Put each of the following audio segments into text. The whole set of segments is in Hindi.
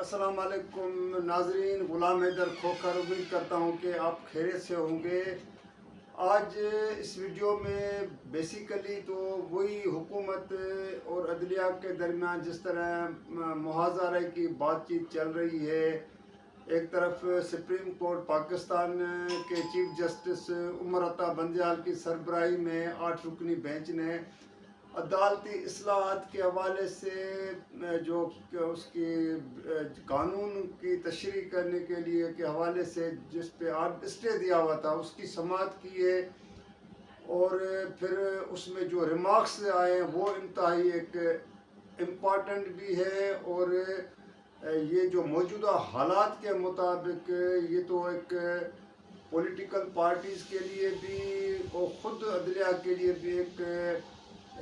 अस्सलाम वालेकुम नाजरीन, ग़ुलाम हैदर खोखर। उम्मीद करता हूँ कि आप खैरियत से होंगे। आज इस वीडियो में बेसिकली तो वही हुकूमत और अदलिया के दरमियान जिस तरह मुहाज़रे की बातचीत चल रही है, एक तरफ सुप्रीम कोर्ट पाकिस्तान के चीफ जस्टिस उमर अता बंदयाल की सरबराही में 8 रुकनी बेंच ने अदालती इस्लाहत के हवाले से जो उसकी कानून की तशरीह करने के लिए के हवाले से जिस पे आप स्टे दिया हुआ था उसकी समाअत की है। और फिर उसमें जो रिमार्क्स आए वो इंतहाई एक इम्पॉर्टेंट भी है। और ये जो मौजूदा हालात के मुताबिक ये तो एक पॉलिटिकल पार्टीज़ के लिए भी और ख़ुद अदलिया के लिए भी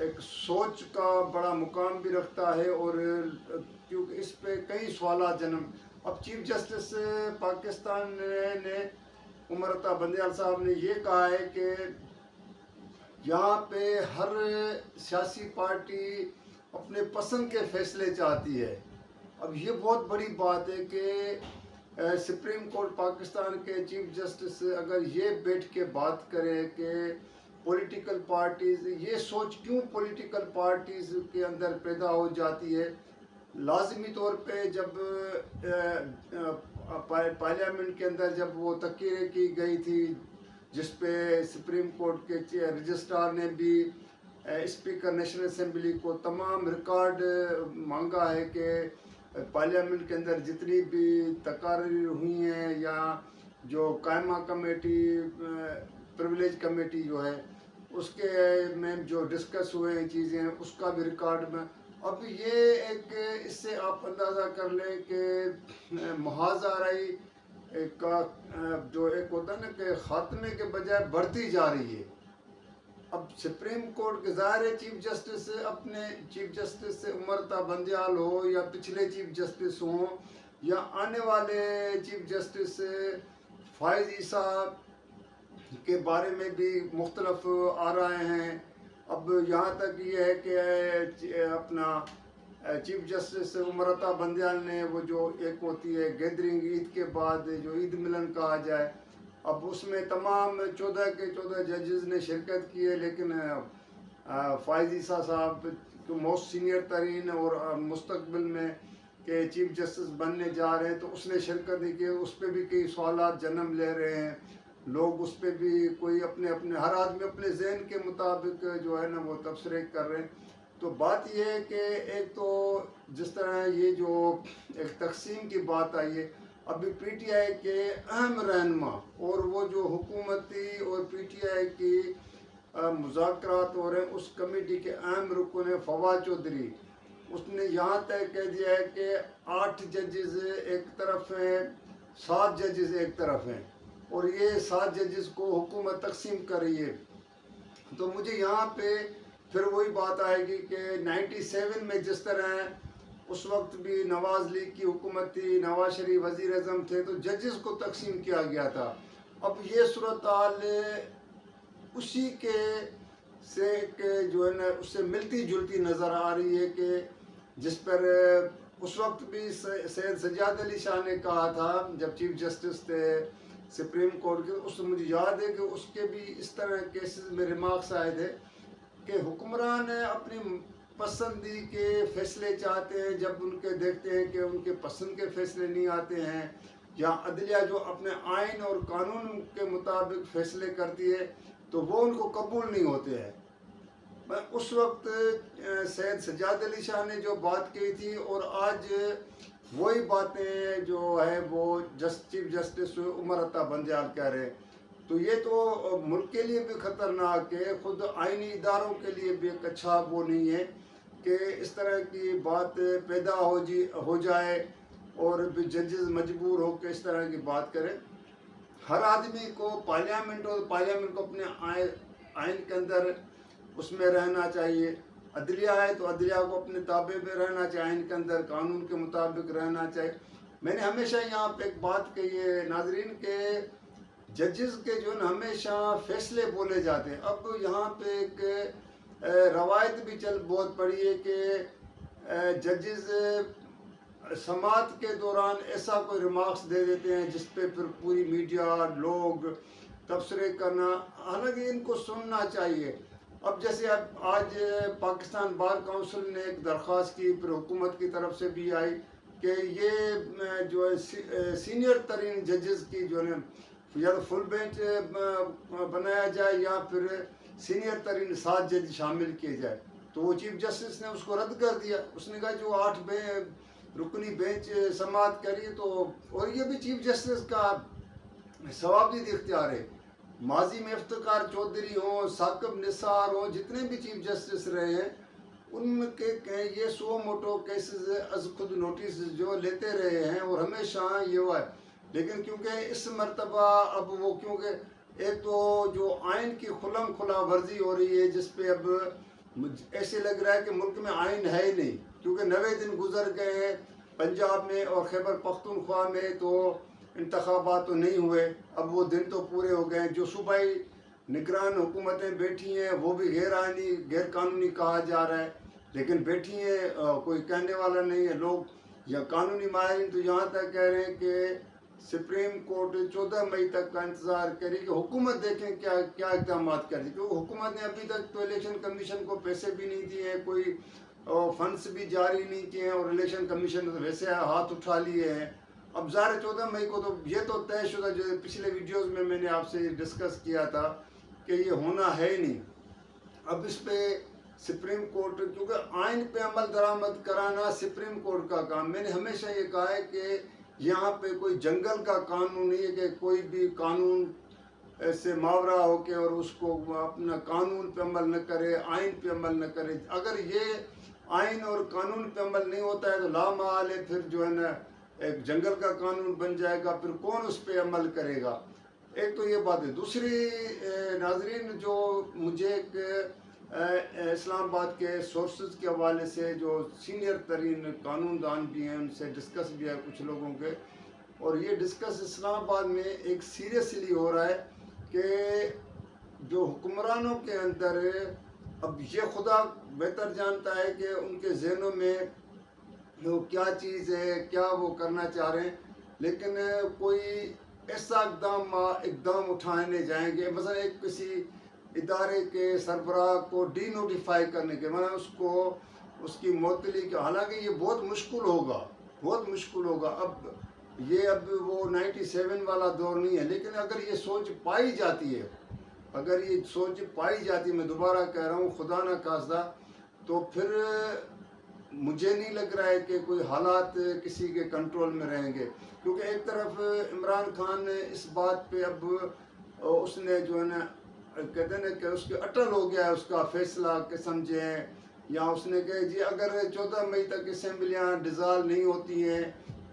एक सोच का बड़ा मुकाम भी रखता है। और क्योंकि इस पे कई सवाल जन्म अब चीफ जस्टिस पाकिस्तान ने उमर अता बंदयाल साहब ने ये कहा है कि यहाँ पे हर सियासी पार्टी अपने पसंद के फैसले चाहती है। अब ये बहुत बड़ी बात है कि सुप्रीम कोर्ट पाकिस्तान के चीफ जस्टिस अगर ये बैठ के बात करें कि पॉलिटिकल पार्टीज़, ये सोच क्यों पॉलिटिकल पार्टीज़ के अंदर पैदा हो जाती है। लाजमी तौर पे जब पार्लियामेंट के अंदर जब वो तकीरें की गई थी जिस पे सुप्रीम कोर्ट के रजिस्ट्रार ने भी स्पीकर नेशनल असम्बली को तमाम रिकॉर्ड मांगा है कि पार्लियामेंट के अंदर जितनी भी तकारीर हुई हैं या जो कायमा कमेटी प्रिविलेज कमेटी जो है उसके में जो डिस्कस हुए हैं चीज़ें उसका भी रिकॉर्ड में। अब ये एक इससे आप अंदाज़ा कर लें कि मुहाज़राई का जो एक होता है ना कि ख़ात्मे के बजाय बढ़ती जा रही है। अब सुप्रीम कोर्ट के ज़ाहिर चीफ जस्टिस अपने चीफ जस्टिस से उमर अता बंदयाल हो या पिछले चीफ जस्टिस हों या आने वाले चीफ जस्टिस फायज़ ईसा के बारे में भी मुख्तलफ आ रहे हैं। अब यहाँ तक ये है कि अपना चीफ जस्टिस उमर अता बंदयाल ने वो जो एक होती है गैदरिंग ईद के बाद जो ईद मिलन कहा जाए, अब उसमें तमाम 14 के 14 जजेस ने शिरकत की है। लेकिन फायज़ ईसा साहब जो मोस्ट सीनियर तरीन और मुस्तकबिल में के चीफ जस्टिस बनने जा रहे हैं तो उसने शिरकत नहीं की। उस पर भी कई सवालात जन्म ले रहे हैं, लोग उस पर भी कोई अपने अपने हर आदमी अपने जहन के मुताबिक जो है ना वो तबसरे कर रहे हैं। तो बात यह है कि एक तो जिस तरह ये जो एक तकसीम की बात आई है, अभी पीटीआई के अहम रहनुमा और वो जो हुकूमती और पीटीआई की मुज़ाकरात हो रहे हैं उस कमेटी के अहम रुकन है फवाद चौधरी, उसने यहाँ तक कह दिया है कि 8 जजेस एक तरफ हैं, 7 जजेस एक तरफ हैं और ये 7 जजेस को हुकूमत तकसीम कर रही है। तो मुझे यहाँ पे फिर वही बात आएगी कि 97 में जिस तरह उस वक्त भी नवाज़ लीग की हुकूमत थी, नवाज शरीफ वज़ीर आज़म थे, तो जजेस को तकसीम किया गया था। अब ये सूरत हाल उसी के से के जो है ना उससे मिलती जुलती नज़र आ रही है कि जिस पर उस वक्त भी सैयद सज्जाद अली शाह ने कहा था जब चीफ जस्टिस थे सुप्रीम कोर्ट के, उससे मुझे याद है कि उसके भी इस तरह केसेस में रिमार्क्स आए थे कि हुक्मरान अपनी पसंदी के फैसले चाहते हैं, जब उनके देखते हैं कि उनके पसंद के फैसले नहीं आते हैं या अदलिया जो अपने आइन और कानून के मुताबिक फ़ैसले करती है तो वो उनको कबूल नहीं होते हैं। उस वक्त सैयद सज्जाद अली शाह ने जो बात की थी और आज वही बातें जो है वो चीफ जस्टिस उमर अता बंदयाल कह रहे हैं। तो ये तो मुल्क के लिए भी ख़तरनाक है, ख़ुद आइनी इदारों के लिए भी एक अच्छा वो नहीं है कि इस तरह की बात पैदा हो जाए और भी जजेस मजबूर हो के इस तरह की बात करें। हर आदमी को पार्लियामेंट को अपने आइन के अंदर उसमें रहना चाहिए। अदलिया है तो अदलिया को अपने ताबे में रहना चाहिए, आइन के अंदर कानून के मुताबिक रहना चाहिए। मैंने हमेशा यहाँ पे एक बात कही है नाजरीन के जजेस के जो है हमेशा फैसले बोले जाते हैं। अब यहाँ पे एक रवायत भी बहुत पड़ी है कि जजेस समात के दौरान ऐसा कोई रिमार्क्स दे देते हैं जिस पे फिर पूरी मीडिया लोग तबसरे करना, हालांकि इनको सुनना चाहिए। अब जैसे अब आज पाकिस्तान बार काउंसिल ने एक दरख्वास्त की, फिर हुकूमत की तरफ से भी आई कि ये जो है सीनियर तरीन जजेस की जो है या तो फुल बेंच बनाया जाए या फिर सीनियर तरीन 7 जज शामिल किए जाए। तो वो चीफ जस्टिस ने उसको रद्द कर दिया। उसने कहा जो 8 रुकनी बेंच समाअत करी, तो और ये भी चीफ जस्टिस का सवाबदीद इख्तियार है। माजी में इफ्तिकार चौधरी हों, साकिब निसार हों, जितने भी चीफ जस्टिस रहे हैं उनके ये सो मोटो केसेस अज खुद नोटिस जो लेते रहे हैं और हमेशा ये हुआ है। लेकिन क्योंकि इस मरतबा अब वो, क्योंकि एक तो जो आइन की खुलम खुला वर्जी हो रही है जिस पे अब ऐसे लग रहा है कि मुल्क में आइन है ही नहीं, क्योंकि 90 दिन गुजर गए हैं पंजाब में और खैबर पख्तूनख्वा में, तो इंतखाबात तो नहीं हुए। अब वो दिन तो पूरे हो गए। जो सूबाई निगरान हुकूमतें बैठी हैं वो भी गैर आइनी गैर कानूनी कहा जा रहा है, लेकिन बैठी हैं, कोई कहने वाला नहीं है। लोग या कानूनी माहिरीन तो यहाँ तक कह रहे हैं कि सुप्रीम कोर्ट 14 मई तक का इंतज़ार करी कि हुकूमत देखें क्या क्या इक़दाम करेगी, क्योंकि हुकूमत ने अभी तक तो इलेक्शन कमीशन को पैसे भी नहीं दिए हैं, कोई फंड्स भी जारी नहीं किए हैं, और इलेक्शन कमीशन तो वैसे हाथ उठा लिए हैं। अब ज़ाहिर 14 मई को तो ये तो तयशुदा, जो पिछले वीडियोज़ में मैंने आपसे डिस्कस किया था कि ये होना है ही नहीं। अब इस पे सुप्रीम कोर्ट, क्योंकि आइन पे अमल दरामद कराना सुप्रीम कोर्ट का काम। मैंने हमेशा ये कहा है कि यहाँ पे कोई जंगल का कानून नहीं है कि कोई भी कानून ऐसे मावरा हो के और उसको अपना कानून पे अमल न करे, आइन पे अमल न करे। अगर ये आइन और कानून पे अमल नहीं होता है तो लामाल है, फिर जो है ना एक जंगल का कानून बन जाएगा, फिर कौन उस पर अमल करेगा। एक तो ये बात है। दूसरी नाजरीन, जो मुझे एक इस्लामाबाद के सोर्सेज के हवाले से जो सीनियर तरीन कानूनदान भी हैं उनसे डिस्कस भी है कुछ लोगों के, और ये डिस्कस इस्लामाबाद में एक सीरियसली हो रहा है कि जो हुक्मरानों के अंदर, अब ये खुदा बेहतर जानता है कि उनके जहनों में वो क्या चीज़ है, क्या वो करना चाह रहे हैं, लेकिन कोई ऐसा इकदाम उठाने जाएंगे, मतलब एक किसी इदारे के सरबराह को डी नोटिफाई करने के, मतलब उसको उसकी मुअत्तली के, हालांकि ये बहुत मुश्किल होगा, बहुत मुश्किल होगा। अब वो 97 वाला दौर नहीं है, लेकिन अगर ये सोच पाई जाती है, अगर ये सोच पाई जाती है, मैं दोबारा कह रहा हूँ खुदा न खास्ता, तो फिर मुझे नहीं लग रहा है कि कोई हालात किसी के कंट्रोल में रहेंगे। क्योंकि एक तरफ इमरान खान ने इस बात पे अब उसने जो है ना, कहते हैं कि उसके अटल हो गया है उसका फैसला कि समझें, या उसने कहा जी अगर 14 मई तक असम्बलियाँ डिज़ाल्व नहीं होती हैं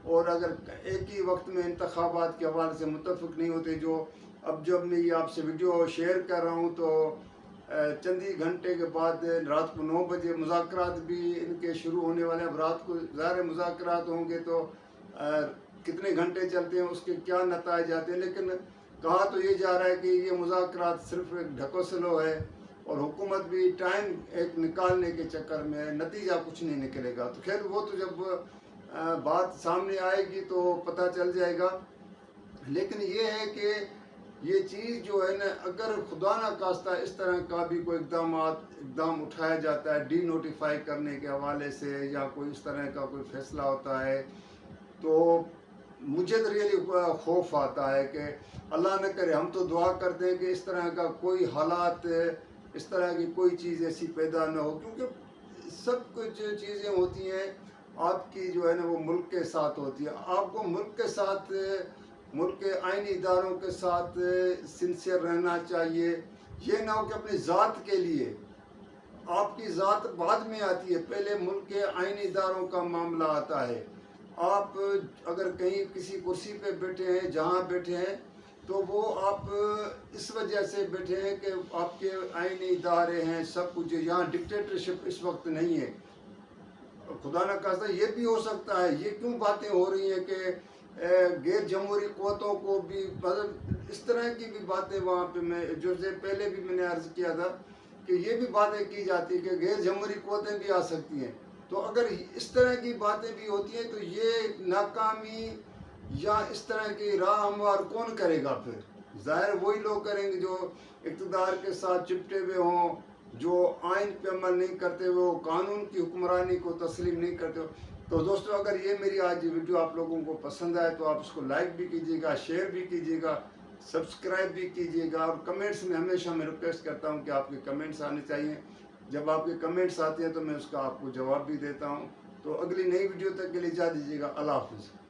और अगर एक ही वक्त में इंतखाबात के हवाले से मुतफिक नहीं होते, जो अब जब मैं ये आपसे वीडियो शेयर कर रहा हूँ तो चंद ही घंटे के बाद रात को 9 बजे मुज़ाकरात भी इनके शुरू होने वाले हैं। अब रात को ज़ाहिर मुज़ाकरात होंगे तो कितने घंटे चलते हैं, उसके क्या नताइज आते हैं, लेकिन कहा तो ये जा रहा है कि ये मुज़ाकरात सिर्फ एक ढकोसलो है और हुकूमत भी टाइम एक निकालने के चक्कर में, नतीजा कुछ नहीं निकलेगा। तो खैर वो तो जब बात सामने आएगी तो पता चल जाएगा। लेकिन ये है कि ये चीज़ जो है ना, अगर खुदा ना खास्ता इस तरह का भी कोई इकदाम उठाया जाता है डी नोटिफाई करने के हवाले से, या कोई इस तरह का कोई फैसला होता है, तो मुझे तो रियली खौफ आता है कि अल्लाह न करे, हम तो दुआ करते हैं कि इस तरह का कोई हालात, इस तरह की कोई चीज़ ऐसी पैदा ना हो। क्योंकि सब कुछ चीज़ें होती हैं आपकी जो है ना वो मुल्क के साथ होती है। आपको मुल्क के साथ, मुल्क के आइनी इदारों के साथ सिंसियर रहना चाहिए। ये ना हो कि अपनी ज़ात के लिए, आपकी ज़ात बाद में आती है, पहले मुल्क के आइनी इदारों का मामला आता है। आप अगर कहीं किसी कुर्सी पे बैठे हैं, जहाँ बैठे हैं, तो वो आप इस वजह से बैठे हैं कि आपके आइनी इदारे हैं, सब कुछ। यहाँ डिक्टेटरशिप इस वक्त नहीं है। खुदा न खास्ता ये भी हो सकता है, ये क्यों बातें हो रही हैं कि गैर जमहूरी क़ुव्वतों को भी, मतलब इस तरह की भी बातें वहाँ पे, मैं जो से पहले भी मैंने अर्ज़ किया था कि ये भी बातें की जाती है कि गैर जमहूरी क़ुव्वतें भी आ सकती हैं। तो अगर इस तरह की बातें भी होती हैं तो ये नाकामी या इस तरह की राह हमवार कौन करेगा? फिर ज़ाहिर वही लोग करेंगे जो इक़्तिदार के साथ चिपटे हुए हों, जो आइन पे अमल नहीं करते हुए, कानून की हुक्मरानी को तस्लीम नहीं करते हो। तो दोस्तों, अगर ये मेरी आज की वीडियो आप लोगों को पसंद आए तो आप इसको लाइक भी कीजिएगा, शेयर भी कीजिएगा, सब्सक्राइब भी कीजिएगा, और कमेंट्स में हमेशा मैं रिक्वेस्ट करता हूँ कि आपके कमेंट्स आने चाहिए। जब आपके कमेंट्स आते हैं तो मैं उसका आपको जवाब भी देता हूँ। तो अगली नई वीडियो तक के लिए इजाज़त दीजिएगा। अल्लाह हाफ़िज़।